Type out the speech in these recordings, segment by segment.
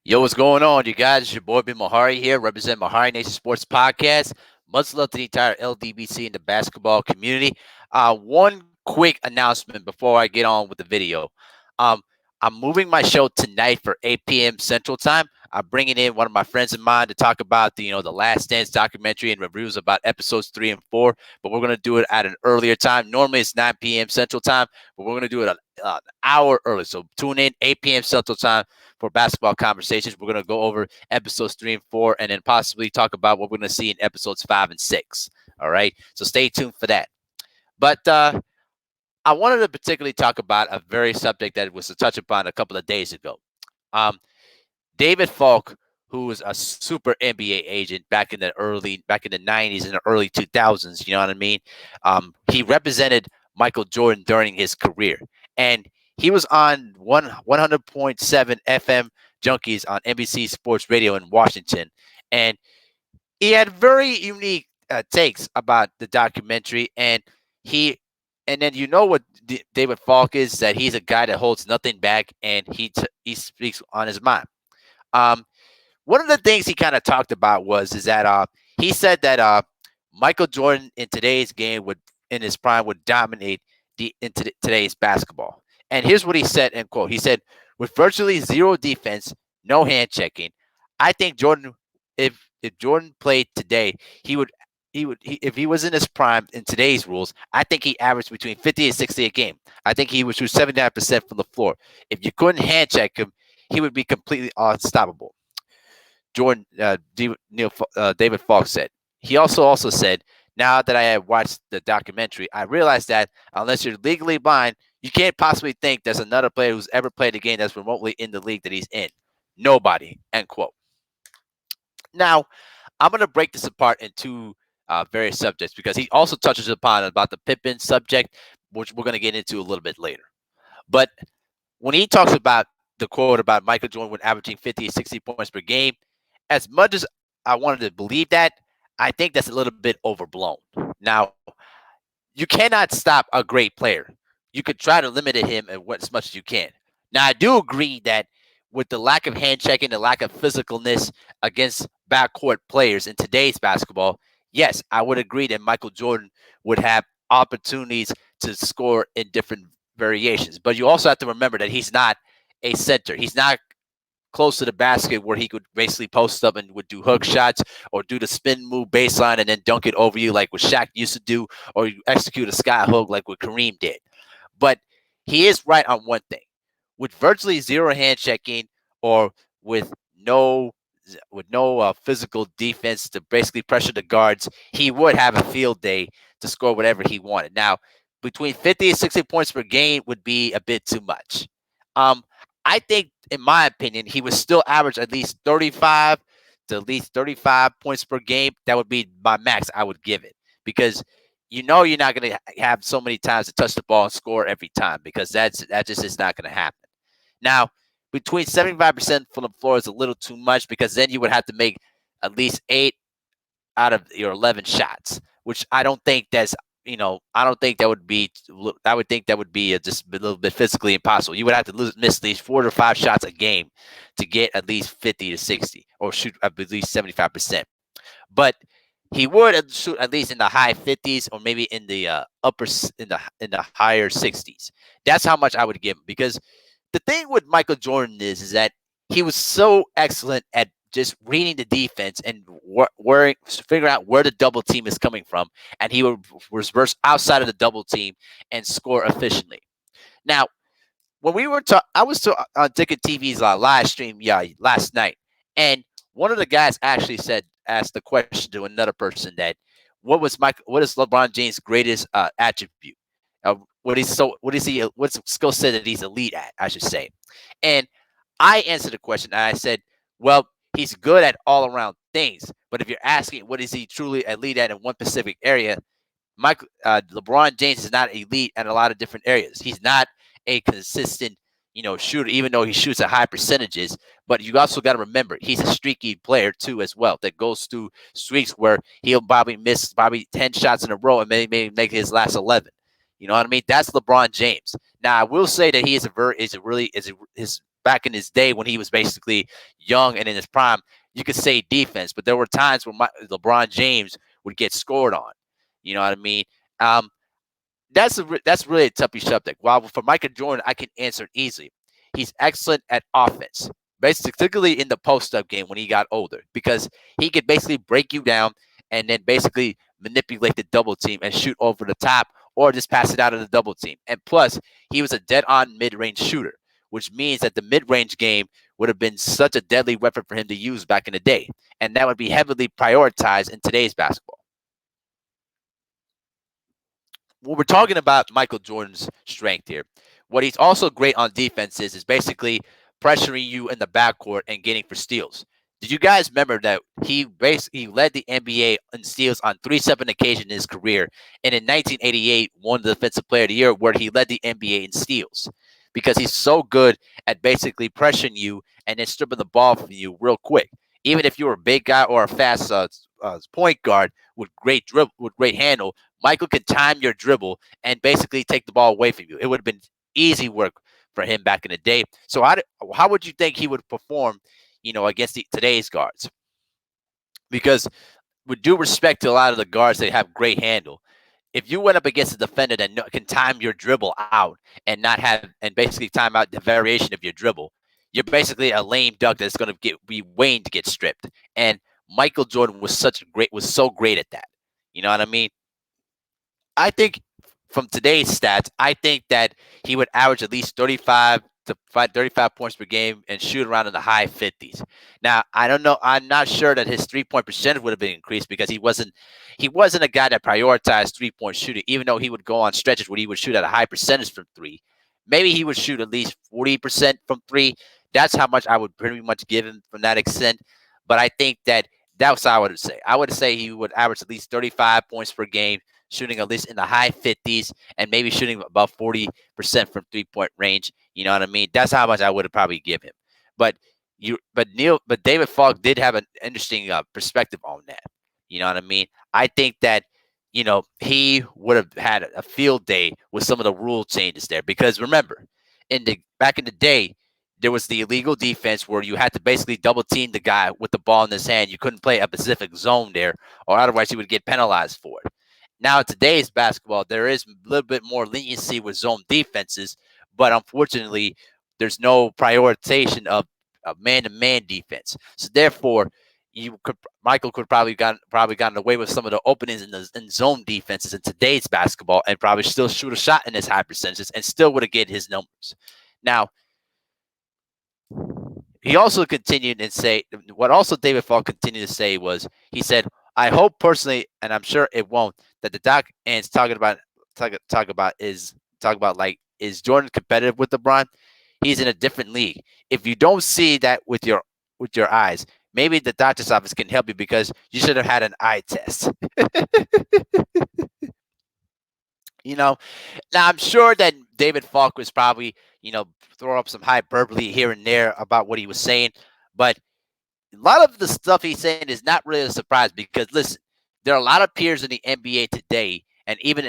Yo, what's going on, you guys? It's your boy Ben Mahari here, representing Mahari Nation Sports Podcast. Much love to the entire LDBC and the basketball community. One quick announcement before I get on with the video. Um, I'm moving my show tonight for 8 p.m. Central Time. I'm bringing in one of my friends of mine to talk about the Last Dance documentary and reviews about episodes 3 and 4. But we're gonna do it at an earlier time. Normally it's 9 p.m. Central Time, but we're gonna do it an hour early. So tune in 8 p.m. Central Time for basketball conversations. We're going to go over episodes 3 and 4 and then possibly talk about what we're going to see in episodes 5 and 6. All right. So stay tuned for that. But I wanted to particularly talk about a very subject that was touched upon a couple of days ago. Um, David Falk, who was a super NBA agent back in the 90s and the early 2000s, you know what I mean? He represented Michael Jordan during his career. And he was on 100.7 FM Junkies on NBC Sports Radio in Washington. And he had very unique takes about the documentary. He, and then you know what David Falk is, that he's a guy that holds nothing back and he speaks on his mind. Um, One of the things he kind of talked about is that he said that Michael Jordan in today's game would in his prime would dominate today's basketball. And here's what he said, end quote. He said, with virtually zero defense, no hand checking, I think Jordan, if Jordan played today, if he was in his prime in today's rules, I think he averaged between 50 and 60 a game. I think he would shoot 79% from the floor. If you couldn't hand check him, he would be completely unstoppable. David Falk said. He also said, now that I have watched the documentary, I realized that unless you're legally blind, you can't possibly think there's another player who's ever played a game that's remotely in the league that he's in. Nobody, end quote. Now, I'm going to break this apart into various subjects because he also touches upon about the Pippen subject, which we're going to get into a little bit later. But when he talks about the quote about Michael Jordan averaging 50 or 60 points per game, as much as I wanted to believe that, I think that's a little bit overblown. Now, you cannot stop a great player. You could try to limit him as much as you can. Now, I do agree that with the lack of hand checking, the lack of physicalness against backcourt players in today's basketball, yes, I would agree that Michael Jordan would have opportunities to score in different variations. But you also have to remember that he's not a center. He's not close to the basket where he could basically post up and would do hook shots or do the spin move baseline and then dunk it over you like what Shaq used to do, or you execute a sky hook like what Kareem did. But he is right on one thing. With virtually zero hand checking or with no physical defense to basically pressure the guards, he would have a field day to score whatever he wanted. Now, between 50 and 60 points per game would be a bit too much. I think, in my opinion, he would still average at least 35 to at least 35 points per game. That would be my max I would give it, because you're not going to have so many times to touch the ball and score every time, because that just is not going to happen. Now, between 75% from the floor is a little too much, because then you would have to make at least 8 out of your 11 shots, which I don't think I don't think that would be. I would think that would be just a little bit physically impossible. You would have to miss at least 4 to 5 shots a game to get at least 50 to 60, or shoot at least 75%. But he would shoot at least in the high 50s, or maybe in the in the higher 60s. That's how much I would give him, because the thing with Michael Jordan is that he was so excellent at just reading the defense and figuring out where the double team is coming from, and he would reverse outside of the double team and score efficiently. Now, when we were I was on Ticket TV's live stream last night, and one of the guys actually asked the question to another person that what is LeBron James' greatest attribute? What's skill set that he's elite at, I should say. And I answered the question and I said, well, he's good at all around things. But if you're asking what is he truly elite at in one specific area, LeBron James is not elite at a lot of different areas. He's not a consistent, shooter, even though he shoots at high percentages. But you also got to remember, he's a streaky player too, as well, that goes through streaks where he'll probably miss 10 shots in a row and maybe make his last 11. You know what I mean? That's LeBron James. Now, I will say that he is his back in his day when he was basically young and in his prime, you could say defense, but there were times when LeBron James would get scored on. You know what I mean? Um, that's really a touchy subject. While for Michael Jordan, I can answer it easily. He's excellent at offense, basically, particularly in the post-up game when he got older, because he could basically break you down and then basically manipulate the double team and shoot over the top or just pass it out of the double team. And plus, he was a dead-on mid-range shooter, which means that the mid-range game would have been such a deadly weapon for him to use back in the day, and that would be heavily prioritized in today's basketball. When we're talking about Michael Jordan's strength here, what he's also great on defense is basically pressuring you in the backcourt and getting for steals. Did you guys remember that he basically led the NBA in steals on 3 separate occasions in his career, and in 1988 won the Defensive Player of the Year, where he led the NBA in steals because he's so good at basically pressuring you and then stripping the ball from you real quick. Even if you're a big guy or a fast point guard with great dribble, with great handle, Michael could time your dribble and basically take the ball away from you. It would have been easy work for him back in the day. So how would you think he would perform, against today's guards? Because with due respect to a lot of the guards, they have great handle. If you went up against a defender that can time your dribble out and not have and basically time out the variation of your dribble, you're basically a lame duck that's going to be waiting to get stripped. And Michael Jordan was so great at that. You know what I mean? I think from today's stats, I think that he would average at least 35 points per game and shoot around in the high 50s. Now, I don't know. I'm not sure that his 3-point percentage would have been increased because he wasn't a guy that prioritized 3-point shooting, even though he would go on stretches where he would shoot at a high percentage from three. Maybe he would shoot at least 40% from three. That's how much I would pretty much give him from that extent. But I think that's what I would say. I would say he would average at least 35 points per game, shooting at least in the high 50s, and maybe shooting about 40% from 3-point range. You know what I mean? That's how much I would probably give him. But David Falk did have an interesting perspective on that. You know what I mean? I think that he would have had a field day with some of the rule changes there, because remember, back in the day, there was the illegal defense where you had to basically double team the guy with the ball in his hand. You couldn't play a specific zone there, or otherwise you would get penalized for it. Now, in today's basketball, there is a little bit more leniency with zone defenses, but unfortunately, there's no prioritization of man-to-man defense. So therefore, Michael could probably gotten away with some of the openings in zone defenses in today's basketball, and probably still shoot a shot in his high percentages, and still would have get his numbers. Now, he also continued and say what also David Falk continued to say was, he said, I hope personally, and I'm sure it won't, that the doc ends talk about like, is Jordan competitive with LeBron? He's in a different league. If you don't see that with your eyes, maybe the doctor's office can help you, because you should have had an eye test. Now I'm sure that David Falk was probably, throw up some hyperbole here and there about what he was saying, but a lot of the stuff he's saying is not really a surprise, because listen, there are a lot of peers in the NBA today, and even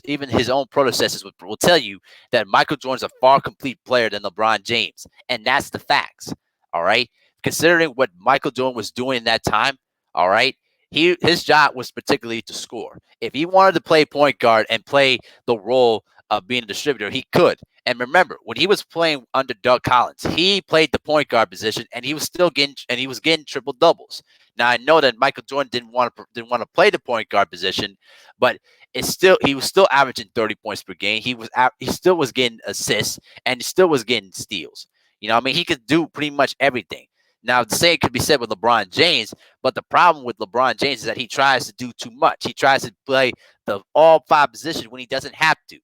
even his own predecessors will tell you that Michael Jordan's a far complete player than LeBron James, and that's the facts. All right, considering what Michael Jordan was doing in that time, all right, his job was particularly to score. If he wanted to play point guard and play the role of being a distributor, he could. And remember, when he was playing under Doug Collins, he played the point guard position, and he was getting triple doubles. Now, I know that Michael Jordan didn't want to play the point guard position, but he was still averaging 30 points per game. He still was getting assists, and he still was getting steals. I mean, he could do pretty much everything. Now, the same could be said with LeBron James, but the problem with LeBron James is that he tries to do too much. He tries to play all five positions when he doesn't have to.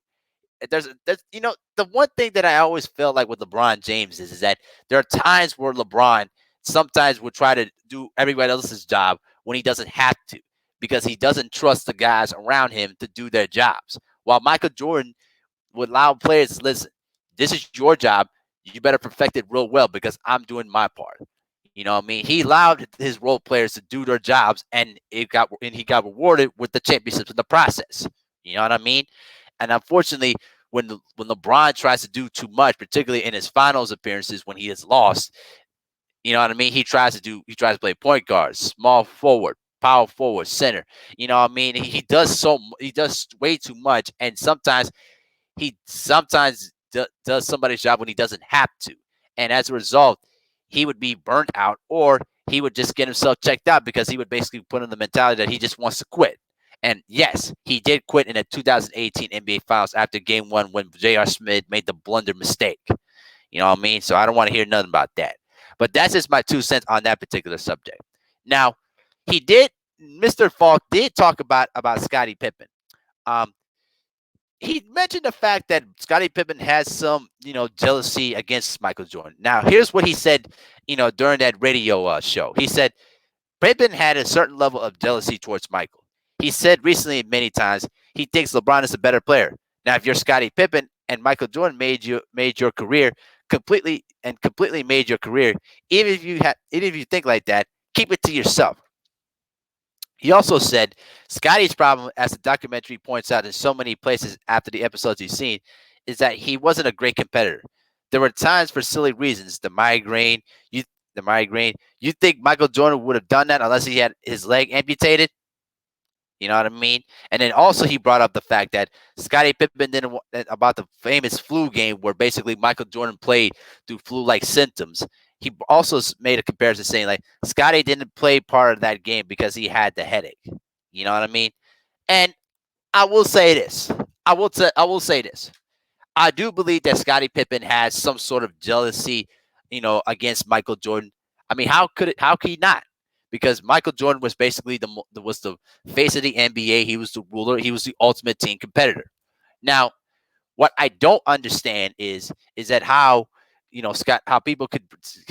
There's the one thing that I always felt like with LeBron James is that there are times where LeBron sometimes will try to do everybody else's job when he doesn't have to, because he doesn't trust the guys around him to do their jobs. While Michael Jordan would allow players to listen, this is your job. You better perfect it real well, because I'm doing my part. You know what I mean? He allowed his role players to do their jobs, and he got rewarded with the championships in the process. You know what I mean? And unfortunately, when LeBron tries to do too much, particularly in his finals appearances when he has lost, you know what I mean? He tries to play point guard, small forward, power forward, center. You know what I mean? He does way too much, and he sometimes does somebody's job when he doesn't have to. And as a result, he would be burnt out, or he would just get himself checked out because he would basically put in the mentality that he just wants to quit. And yes, he did quit in the 2018 NBA Finals after Game 1 when J.R. Smith made the blunder mistake. You know what I mean? So I don't want to hear nothing about that. But that's just my 2 cents on that particular subject. Now, he did, Mr. Falk did talk about Scottie Pippen. Um, he mentioned the fact that Scottie Pippen has some, jealousy against Michael Jordan. Now, here's what he said, during that radio show. He said Pippen had a certain level of jealousy towards Michael. He said recently many times he thinks LeBron is a better player. Now, if you're Scottie Pippen and Michael Jordan made your career completely made your career, even if you think like that, keep it to yourself. He also said Scotty's problem, as the documentary points out in so many places after the episodes he's seen, is that he wasn't a great competitor. There were times for silly reasons, you the migraine. You think Michael Jordan would have done that unless he had his leg amputated? You know what I mean? And then also he brought up the fact that Scottie Pippen didn't about the famous flu game where basically Michael Jordan played through flu-like symptoms. He also made a comparison saying like Scottie didn't play part of that game because he had the headache. You know what I mean? And I will say this. I will say this. I do believe that Scottie Pippen has some sort of jealousy, against Michael Jordan. I mean, how could he not? Because Michael Jordan was basically the face of the NBA. He was the ruler. He was the ultimate team competitor. Now, what I don't understand is that how people could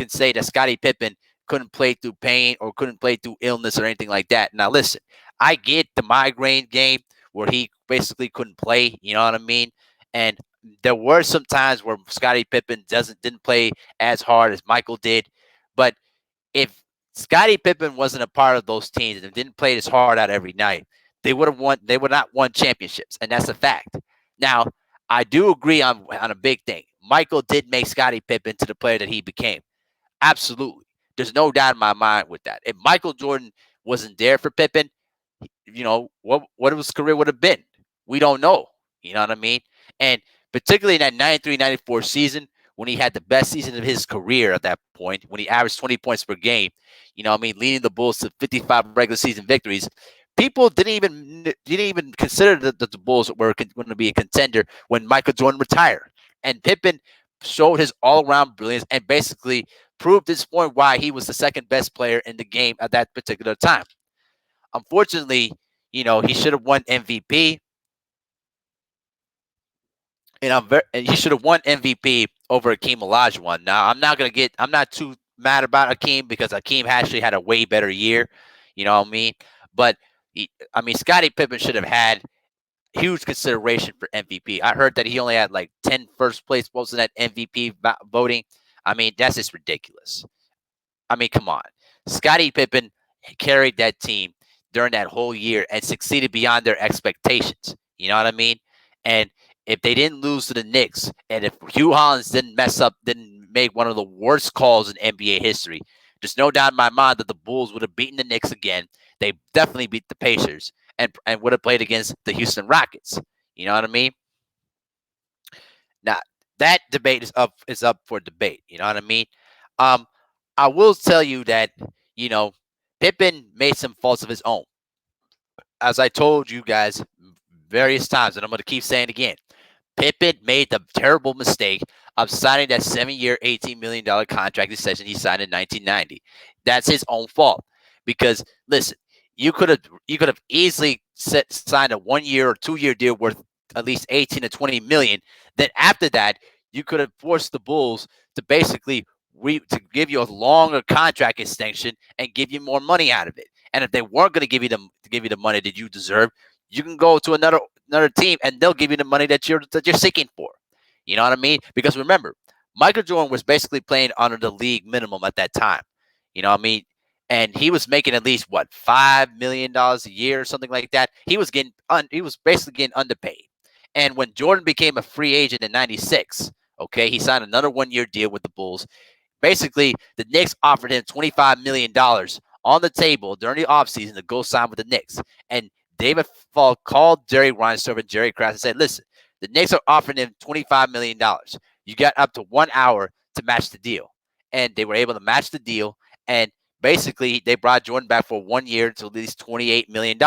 say that Scottie Pippen couldn't play through pain or couldn't play through illness or anything like that. Now listen, I get the migraine game where he basically couldn't play, you know what I mean? And there were some times where Scottie Pippen didn't play as hard as Michael did, but if Scottie Pippen wasn't a part of those teams and didn't play his heart out every night, they would not won championships, and that's a fact. Now, I do agree on a big thing. Michael did make Scottie Pippen to the player that he became. Absolutely. There's no doubt in my mind with that. If Michael Jordan wasn't there for Pippen, what his career would have been. We don't know. You know what I mean? And particularly in that 93-94 season, when he had the best season of his career at that point, when he averaged 20 points per game, leading the Bulls to 55 regular season victories. People didn't even consider that the Bulls were going to be a contender when Michael Jordan retired. And Pippen showed his all-around brilliance and basically proved this point why he was the second best player in the game at that particular time. Unfortunately, he should have won MVP, and he should have won MVP over Akeem Olajuwon. Now, I'm not too mad about Akeem because Akeem actually had a way better year. You know what I mean? But Scottie Pippen should have had huge consideration for MVP. I heard that he only had like 10 first place votes in that MVP voting. I mean, that's just ridiculous. I mean, come on. Scottie Pippen carried that team during that whole year and succeeded beyond their expectations. You know what I mean? And if they didn't lose to the Knicks, and if Hugh Hollins didn't make one of the worst calls in NBA history, there's no doubt in my mind that the Bulls would have beaten the Knicks again. They definitely beat the Pacers and would have played against the Houston Rockets. You know what I mean? Now that debate is up for debate. You know what I mean? Um, I will tell you that you know Pippen made some faults of his own, as I told you guys various times, and I'm going to keep saying it again. Pippen made the terrible mistake of signing that 7-year, $18 million contract extension he signed in 1990. That's his own fault. Because listen, you could have easily signed a 1-year or 2-year deal worth at least 18 to 20 million. Then after that, you could have forced the Bulls to basically to give you a longer contract extension and give you more money out of it. And if they weren't going to give you the money that you deserve, you can go to another team and they'll give you the money that you're seeking for. You know what I mean? Because remember, Michael Jordan was basically playing under the league minimum at that time. You know what I mean? And he was making at least what $5 million a year or something like that. He was basically getting underpaid. And when Jordan became a free agent in 96, okay, he signed another 1-year deal with the Bulls. Basically, the Knicks offered him $25 million on the table during the offseason to go sign with the Knicks. And David Falk called Jerry Reinsdorf and Jerry Krause and said, listen, the Knicks are offering him $25 million. You got up to 1 hour to match the deal. And they were able to match the deal. And basically, they brought Jordan back for 1 year to at least $28 million.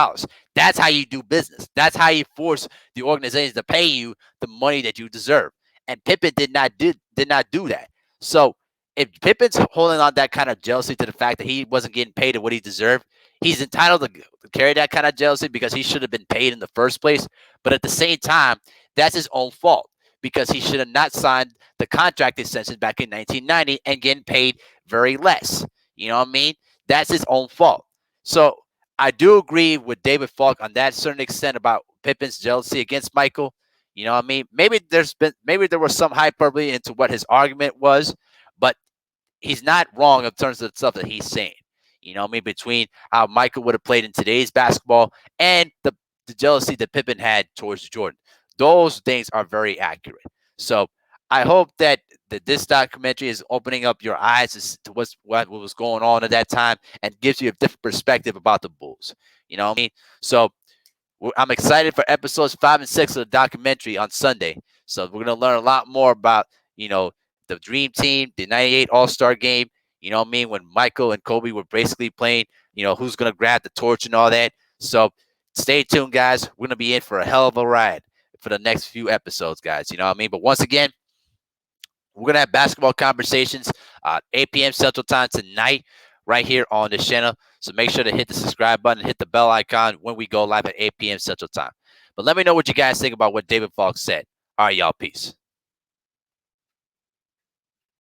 That's how you do business. That's how you force the organization to pay you the money that you deserve. And Pippen did not do that. So if Pippen's holding on that kind of jealousy to the fact that he wasn't getting paid what he deserved, he's entitled to carry that kind of jealousy because he should have been paid in the first place. But at the same time, that's his own fault because he should have not signed the contract extension back in 1990 and getting paid very less. You know what I mean? That's his own fault. So I do agree with David Falk on that certain extent about Pippen's jealousy against Michael. You know what I mean? Maybe there was some hyperbole into what his argument was, but he's not wrong in terms of the stuff that he's saying. You know what I mean? Between how Michael would have played in today's basketball and the jealousy that Pippen had towards Jordan. Those things are very accurate. So I hope that this documentary is opening up your eyes as to what was going on at that time and gives you a different perspective about the Bulls. You know what I mean? So I'm excited for episodes 5 and 6 of the documentary on Sunday. So we're going to learn a lot more about, the Dream Team, the 98 All-Star game, you know what I mean, when Michael and Kobe were basically playing, who's going to grab the torch and all that. So stay tuned, guys. We're going to be in for a hell of a ride for the next few episodes, guys. You know what I mean? But once again, we're going to have basketball conversations 8 p.m. Central Time tonight right here on this channel. So make sure to hit the subscribe button, hit the bell icon when we go live at 8 p.m. Central Time. But let me know what you guys think about what David Falk said. All right, y'all. Peace.